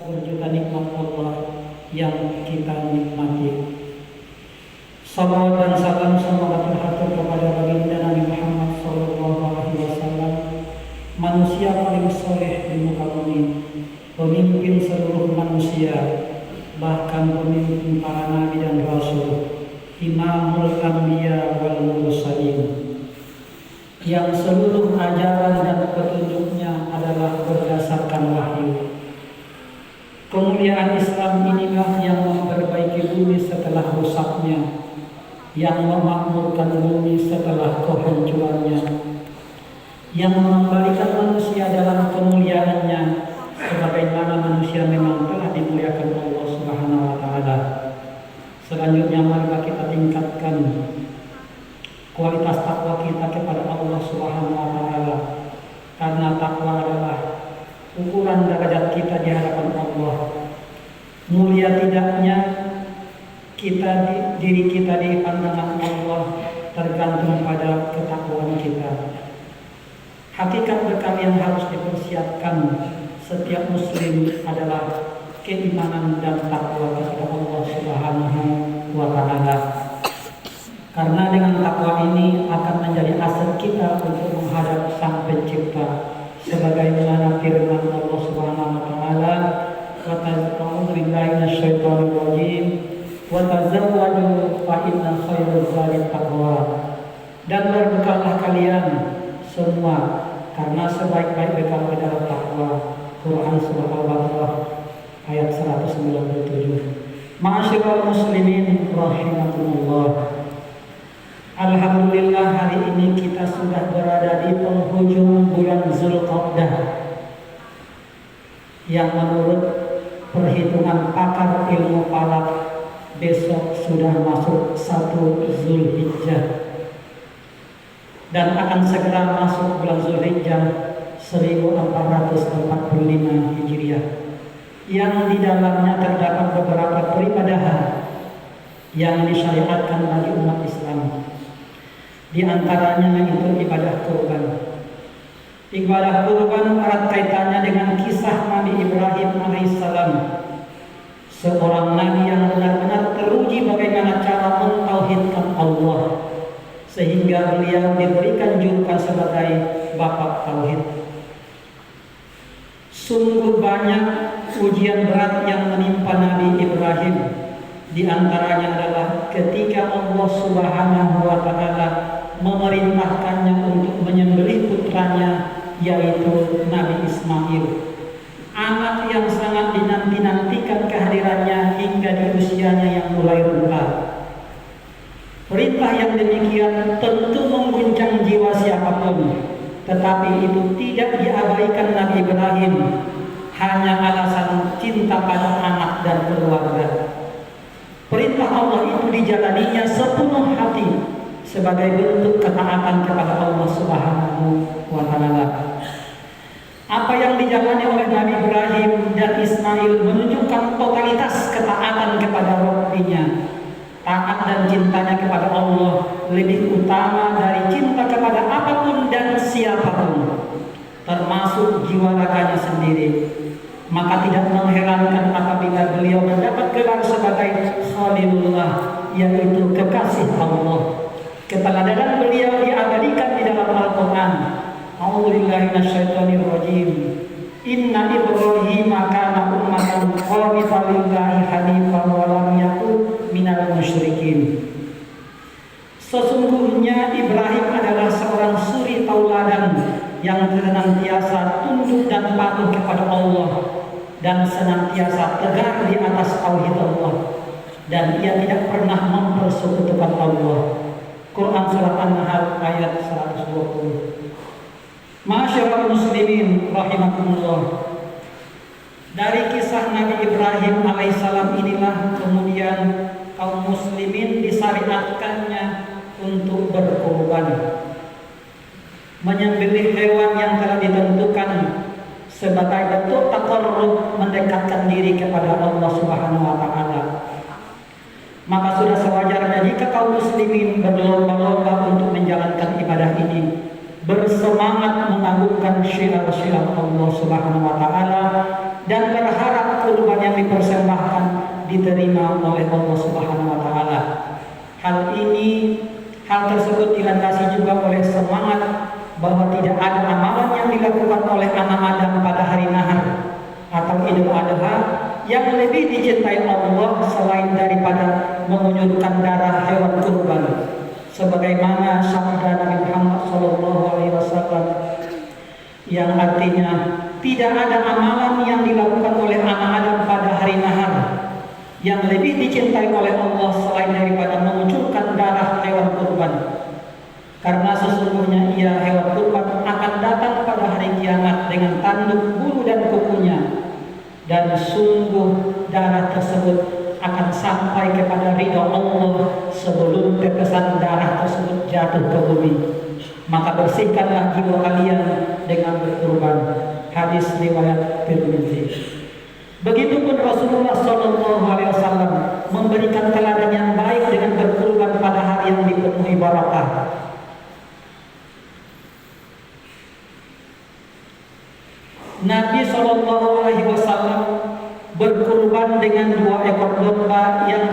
berjuta nikmat Allah yang kita nikmati. Salawat dan salam semoga terhatur kepada baginda Nabi Muhammad SAW, manusia paling soleh di muka bumi, pemimpin seluruh manusia, bahkan pemimpin para nabi dan rasul, imamul anbiya wal mursalin, yang seluruh ajaran dan petunjuknya adalah berdasarkan wahyu. Kemuliaan Islam inilah yang memperbaiki bumi setelah rusaknya, yang memakmurkan bumi setelah kehancurannya, yang mengembalikan manusia dalam kemuliaannya sebagaimana manusia memang telah dimuliakan Allah Subhanahu wa taala. Selanjutnya mari kita tingkatkan kualitas takwa kita kepada Allah Subhanahu wa taala, karena takwa adalah ukuran derajat kita di hadapan Allah. Mulia tidaknya diri kita di pandangan Allah tergantung pada ketakwaan kita. Hakikat bekal yang harus dipersiapkan setiap muslim adalah keimanan dan takwa kepada Allah Subhanahu wa taala. Karena dengan takwa ini akan menjadi aset kita untuk menghadap Sang Pencipta, sebagaimana firman Allah Subhanahu wa taala, wa ta'awudzu billahi minasyaitonir rajim, wa tazawwadu fa inna khairaz zadi taqwa. Dan berbekallah kalian semua, karena sebaik-baik bekal adalah takwa. Quran surah Al-Baqarah ayat 197. Ma'asyiral muslimin rahimakumullah. Alhamdulillah, hari ini kita sudah berada di penghujung bulan Zulqa'dah, yang menurut perhitungan pakar ilmu falak besok sudah masuk 1 Zulhijjah dan akan segera masuk bulan Zulhijjah 1445 Hijriah, yang di dalamnya terdapat beberapa peribadahan yang disyariatkan bagi umat Islam. Di antaranya yaitu ibadah kurban. Ibadah kurban erat kaitannya dengan kisah Nabi Ibrahim alaihissalam, seorang nabi yang benar-benar teruji bagaimana cara mentauhidkan Allah, sehingga beliau diberikan julukan sebagai Bapak Tauhid. Sungguh banyak ujian berat yang menimpa Nabi Ibrahim. Di antaranya adalah ketika Allah Subhanahu wa taala memerintahkannya untuk menyembelih putranya, yaitu Nabi Ismail, anak yang sangat dinanti-nantikan kehadirannya hingga di usianya yang mulai renta. Perintah yang demikian tentu mengguncang jiwa siapapun, tetapi itu tidak diabaikan Nabi Ibrahim hanya alasan cinta pada anak dan keluarga. Perintah Allah itu dijalaninya sepenuh hati sebagai bentuk ketaatan kepada Allah Subhanahu wa taala. Apa yang dijalani oleh Nabi Ibrahim dan Ismail menunjukkan totalitas ketaatan kepada Rabbinya. Taat dan cintanya kepada Allah lebih utama dari cinta kepada apapun dan siapapun, termasuk jiwa raganya sendiri. Maka tidak mengherankan apabila beliau mendapat gelar sebagai Khalilullah, yaitu kekasih Allah. Keteladanan beliau diabadikan di dalam Al-Quran. A'udzubillahi minasyaitonir rajim. Inna Ibrahim kana ummatan qanitan lillahi hanifan wa lam yakun minal musyrikin. Sesungguhnya Ibrahim adalah seorang suri tauladan yang senantiasa tunduk dan patuh kepada Allah dan senantiasa tegar di atas tauhid Allah, dan ia tidak pernah mempersekutukan Allah. Quran surat An-Nahl ayat 120. Ma'asyiral muslimin rahimakumullah. Dari kisah Nabi Ibrahim alaihissalam inilah kemudian kaum muslimin disyariatkannya untuk berkorban, menyembelih hewan yang telah ditentukan sebagai bentuk taqarrub, mendekatkan diri kepada Allah Subhanahu wa taala. Maka sudah sewajarnya jika kaum muslimin berlomba-lomba untuk menjalankan ibadah ini, bersemangat mengagungkan syiar-syiar Allah Subhanahu wa taala dan berharap kurban yang dipersembahkan diterima oleh Allah Subhanahu wa taala. Hal tersebut dilandasi juga oleh semangat bahwa tidak ada amalan yang dilakukan oleh anak Adam pada hari nahar atau Idul Adha yang lebih dicintai Allah selain daripada mengunyurkan darah hewan kurban. Sebagaimana sabda Nabi Muhammad SAW yang artinya tidak ada amalan yang dilakukan oleh anak Adam pada hari nahar yang lebih dicintai oleh Allah selain daripada mengucurkan darah hewan kurban. Karena sesungguhnya ia hewan kurban akan datang pada hari kiamat dengan tanduk bulu dan kukunya, dan sungguh darah tersebut akan sampai kepada ridha Allah sebelum tetesan darah tersebut jatuh ke bumi. Maka bersihkanlah jiwa kalian dengan berkurban. Hadis riwayat Tirmidzi. Begitupun Rasulullah SAW memberikan teladan yang baik dengan berkurban pada hari yang dipenuhi barakah. Nabi SAW berkurban dengan 2 ekor domba yang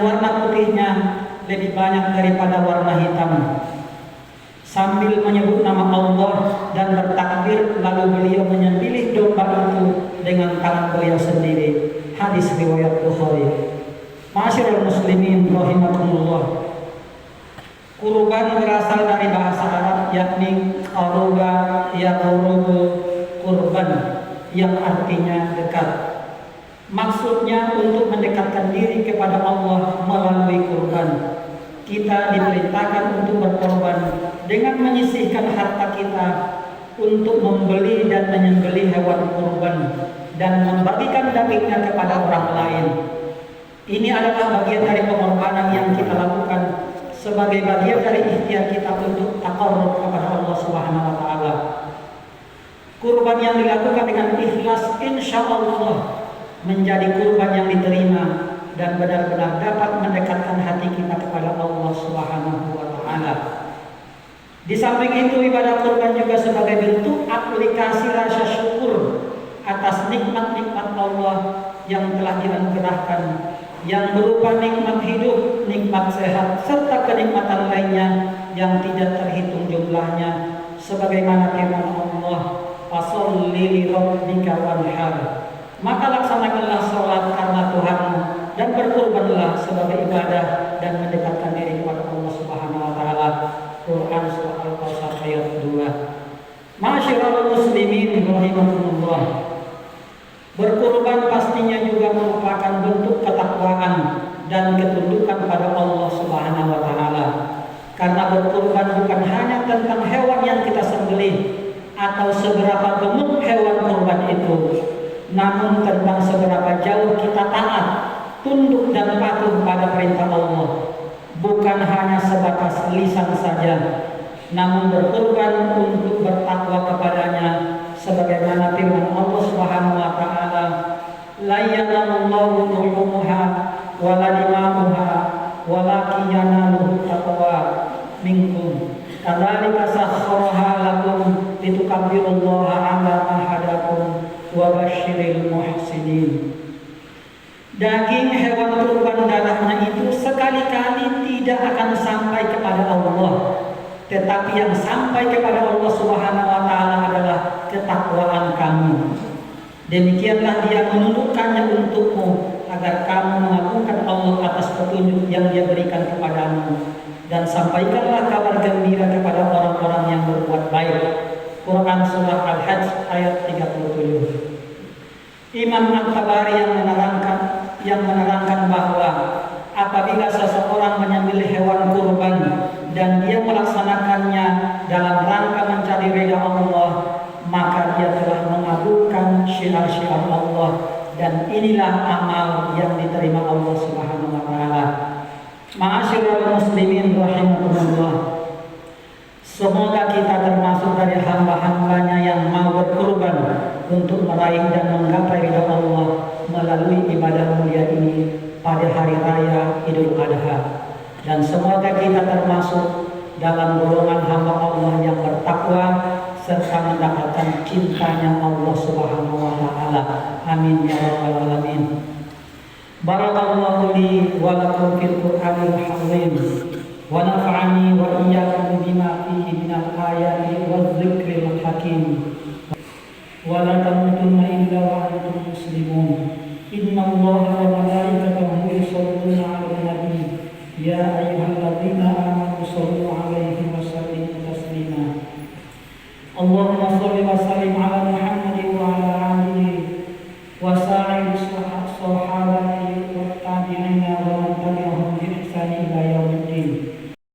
warna putihnya lebih banyak daripada warna hitam. Sambil menyebut nama Allah dan bertakbir, lalu beliau menyembelih domba itu dengan tangan beliau sendiri. Hadis riwayat Bukhari. Ma'asyiral muslimin rahimakumullah. Kurban berasal dari bahasa Arab, yakni qaruba yaqrubu kurban, yang artinya dekat. Maksudnya untuk mendekatkan diri kepada Allah melalui kurban. Kita diperintahkan untuk berkorban dengan menyisihkan harta kita untuk membeli dan menyembelih hewan kurban dan membagikan dagingnya kepada orang lain. Ini adalah bagian dari pengorbanan yang kita lakukan sebagai bagian dari ikhtiar kita untuk taqarrub kepada Allah Subhanahu wa taala. Kurban yang dilakukan dengan ikhlas insya Allah menjadi kurban yang diterima dan benar-benar dapat mendekatkan hati kita kepada Allah Subhanahu wa taala. Di samping itu, ibadah kurban juga sebagai bentuk aplikasi rasa syukur atas nikmat-nikmat Allah yang telah dianugerahkan, yang berupa nikmat hidup, nikmat sehat, serta kenikmatan lainnya yang tidak terhitung jumlahnya, sebagaimana firman Allah, "Fasholli li rabbika wanhar." Maka laksanakanlah sholat karena Tuhanmu dan berkurbanlah sebagai ibadah dan mendekatkan diri kepada Allah Subhanahu wa taala. Quran surah Al-Kautsar ayat 2. Ma'asyiral muslimin rahimakumullah. Berkurban pastinya juga merupakan bentuk ketakwaan dan ketundukan pada Allah Subhanahu wa taala. Karena berkurban bukan hanya tentang hewan yang kita sembelih atau seberapa gemuk hewan kurban itu, namun tentang seberapa jauh kita taat, tunduk dan patuh pada perintah Allah. Bukan hanya sebatas lisan saja, namun berkorban untuk bertakwa kepadanya, sebagaimana firman Allah Subhanahu wa taala, "La yanallahu luhumuha wala dima'uha walakin yanaluhu taqwa minkum. Kadzalika sakhkharaha lakum litukabbirullaha 'ala ma hadakum wa basyiril muhsinin." Daging hewan kurban darahnya itu sekali-kali tidak akan sampai kepada Allah, tetapi yang sampai kepada Allah Subhanahu wa taala adalah ketakwaan kamu. Demikianlah Dia menundukkannya untukmu agar kamu mengagungkan Allah atas petunjuk yang Dia berikan kepadamu, dan sampaikanlah kabar gembira kepada orang-orang yang berbuat baik. Quran surah Al-Hajj ayat 37. Imam At-Tabari yang menerangkan bahwa apabila seseorang menyembelih hewan kurban dan dia melaksanakannya dalam rangka mencari ridha Allah, maka dia telah mengabulkan syiar-syiar Allah, dan inilah amal yang diterima Allah Subhanahu wa taala. Ma'asyiral muslimin rahimakumullah. Semoga kita termasuk dari hamba-hambanya yang mau berkorban untuk meraih dan menggapai ridha Allah melalui ibadah mulia ini pada hari raya Idul Adha. Dan semoga kita termasuk dalam golongan hamba Allah yang bertakwa serta mendapatkan cintanya Allah Subhanahu wa taala. Amin ya rabbal alamin. Barakallahu li wa lakum fil Qur'anil azim wa nafa'ani wa